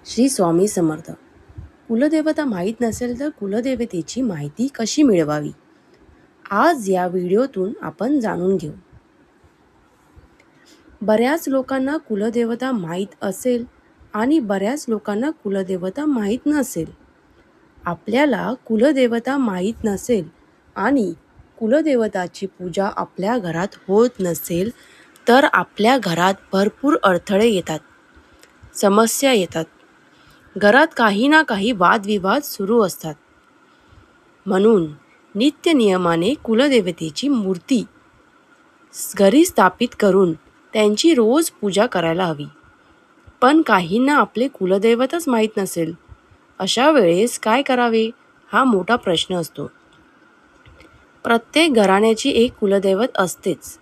श्री स्वामी समर्थ. कुलदेवता माहीत नसेल तर कुलदेवतेची माहिती कशी मिळवावी, आज या व्हिडिओतून आपण जाणून घेऊ. बऱ्याच लोकांना कुलदेवता माहीत असेल आणि बऱ्याच लोकांना कुलदेवता माहीत नसेल. आपल्याला कुलदेवता माहीत नसेल आणि कुलदेवताची पूजा आपल्या घरात होत नसेल तर आपल्या घरात भरपूर अडथळे येतात, समस्या येतात. घरात काही ना काही वादविवाद सुरू असतात. म्हणून नित्यनियमाने कुलदेवतेची मूर्ती घरी स्थापित करून त्यांची रोज पूजा करायला हवी. पण काहींना आपले कुलदैवतच माहीत नसेल. अशा वेळेस काय करावे हा मोठा प्रश्न असतो. प्रत्येक घराण्याची एक कुलदैवत असतेच.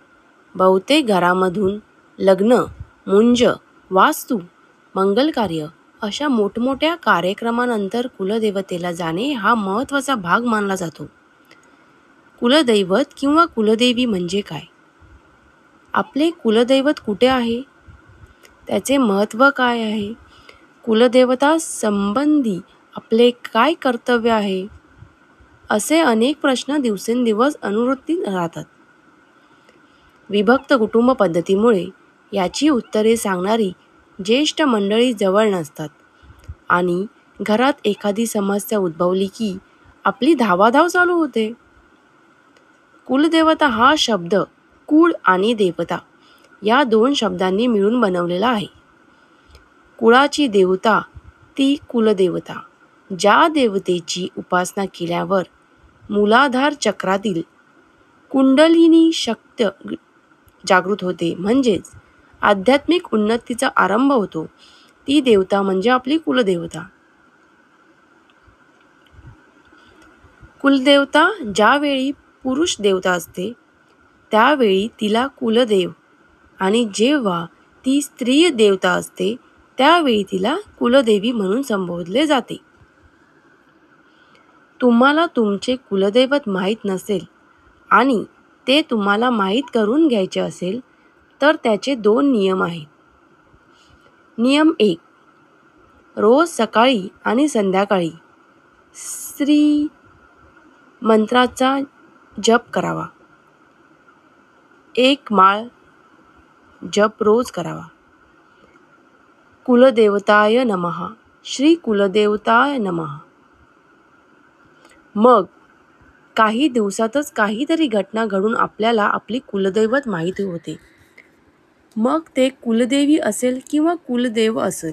बहुतेक घरामधून लग्न, मुंज, वास्तू, मंगलकार्य अशा मोठमोठ्या कार्यक्रमानंतर कुलदेवतेला जाणे हा महत्त्वाचा भाग मानला जातो. कुलदैवत किंवा कुलदेवी म्हणजे काय? आपले कुलदैवत कुठे आहे? त्याचे महत्त्व काय आहे? कुलदेवता संबंधी आपले काय कर्तव्य आहे? असे अनेक प्रश्न दिवसेंदिवस अनुवृत्तीत राहतात. विभक्त कुटुंब पद्धतीमुळे याची उत्तरे सांगणारी ज्येष्ठ मंडळी जवळ नसतात आणि घरात एखादी समस्या उद्भवली की आपली धावाधाव चालू होते. कुलदेवता हा शब्द कुळ आणि देवता या दोन शब्दांनी मिळून बनवलेला आहे. कुळाची देवता ती कुलदेवता. ज्या देवतेची उपासना केल्यावर मूलाधार चक्रातील कुंडलिनी शक्ती जागृत होते, म्हणजेच आध्यात्मिक उन्नतीचा आरंभ होतो, ती देवता म्हणजे आपली कुलदेवता. कुलदेवता ज्यावेळी पुरुष देवता असते त्यावेळी तिला कुलदेव आणि जेव्हा ती स्त्री देवता असते त्यावेळी तिला कुलदेवी म्हणून संबोधले जाते. तुम्हाला तुमचे कुलदैवत माहीत नसेल आणि ते तुम्हाला माहीत करून घ्यायचे असेल तर त्याचे 2 नियम आहेत. नियम 1. रोज सकाळी आणि संध्याकाळी श्री मंत्राचा जप करावा. 1 माळ जप रोज करावा. कुलदेवताय नमः, श्री कुलदेवताय नमः. मग काही दिवसातच काहीतरी घटना घडून आपल्याला आपली कुलदैवत माहिती होते. मग ते कुलदेवी असेल किंवा कुलदेव असेल.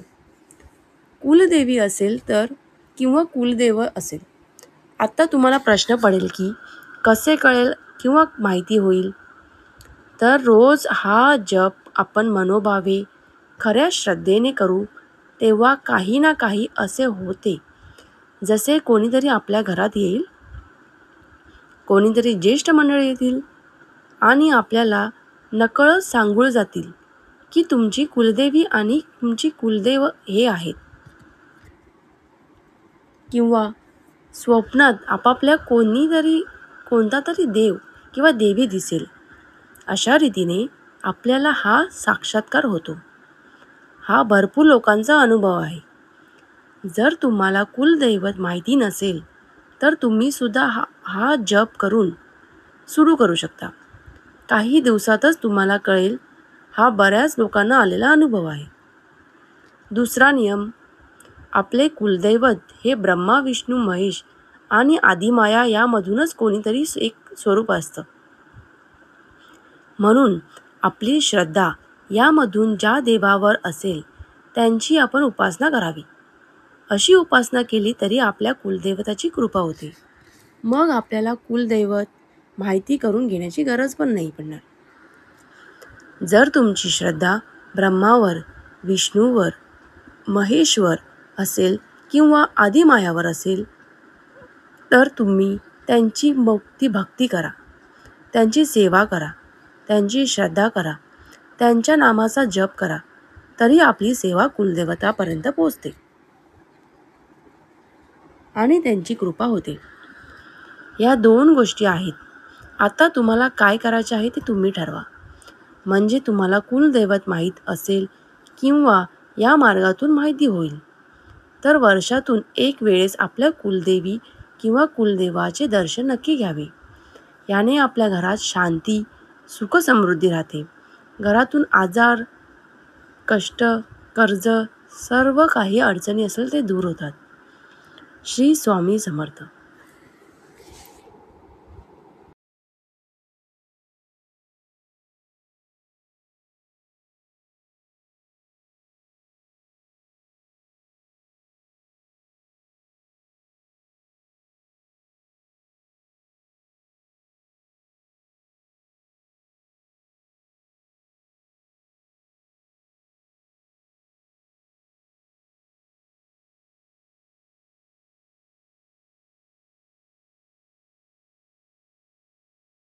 कुलदेवी असेल तर किंवा कुलदेव असेल. आता तुम्हाला प्रश्न पडेल की कसे कळेल किंवा माहिती होईल? तर रोज हा जप आपण मनोभावे खऱ्या श्रद्धेने करू तेव्हा काही ना काही असे होते, जसे कोणीतरी आपल्या घरात येईल, कोणीतरी ज्येष्ठ मंडळी येतील आणि आपल्याला नकळत सांगून जातील की तुमची कुलदेवी आणि तुमची कुलदेव हे आहेत. किंवा स्वप्नात आपापल्या कोणता तरी देव किंवा देवी दिसेल. अशा रीतीने आपल्याला हा साक्षात्कार होतो. हा भरपूर लोकांचा अनुभव आहे. जर तुम्हाला कुलदैवत माहिती नसेल तर तुम्ही सुद्धा हा जप करून सुरू करू शकता. काही दिवसातच तुम्हाला कळेल. हा बऱ्याच लोकांना आलेला अनुभव आहे. दुसरा नियम, आपले कुलदैवत हे ब्रह्मा, विष्णू, महेश आणि आदिमाया यामधूनच कोणीतरी एक स्वरूप असतं. म्हणून आपली श्रद्धा यामधून ज्या देवावर असेल त्यांची आपण उपासना करावी. अशी उपासना केली तरी आपल्या कुलदैवताची कृपा होते. मग आपल्याला कुलदैवत माहिती करून घेण्याची गरज पण नाही पडणार. जर तुमची श्रद्धा ब्रह्मावर, विष्णूवर, महेश्वर असेल किंवा आदिमायावर असेल तर तुम्ही त्यांची भक्ती करा, त्यांची सेवा करा, त्यांची श्रद्धा करा, त्यांच्या नामाचा जप करा, तरी आपली सेवा कुलदेवतापर्यंत पोहोचते आणि त्यांची कृपा होते. या 2 गोष्टी आहेत. आता तुम्हाला काय करायचे आहे ते तुम्ही ठरवा. म्हणजे तुम्हाला कुलदैवत माहीत असेल किंवा या मार्गातून माहिती होईल. तर वर्षातून एक वेळेस आपल्या कुलदेवी किंवा कुलदेवाचे दर्शन नक्की घ्यावे. याने आपल्या घरात शांती, सुख समृद्धी राहते. घरातून आजार, कष्ट, कर्ज, सर्व काही अडचणी असेल ते दूर होतात. श्री स्वामी समर्थ.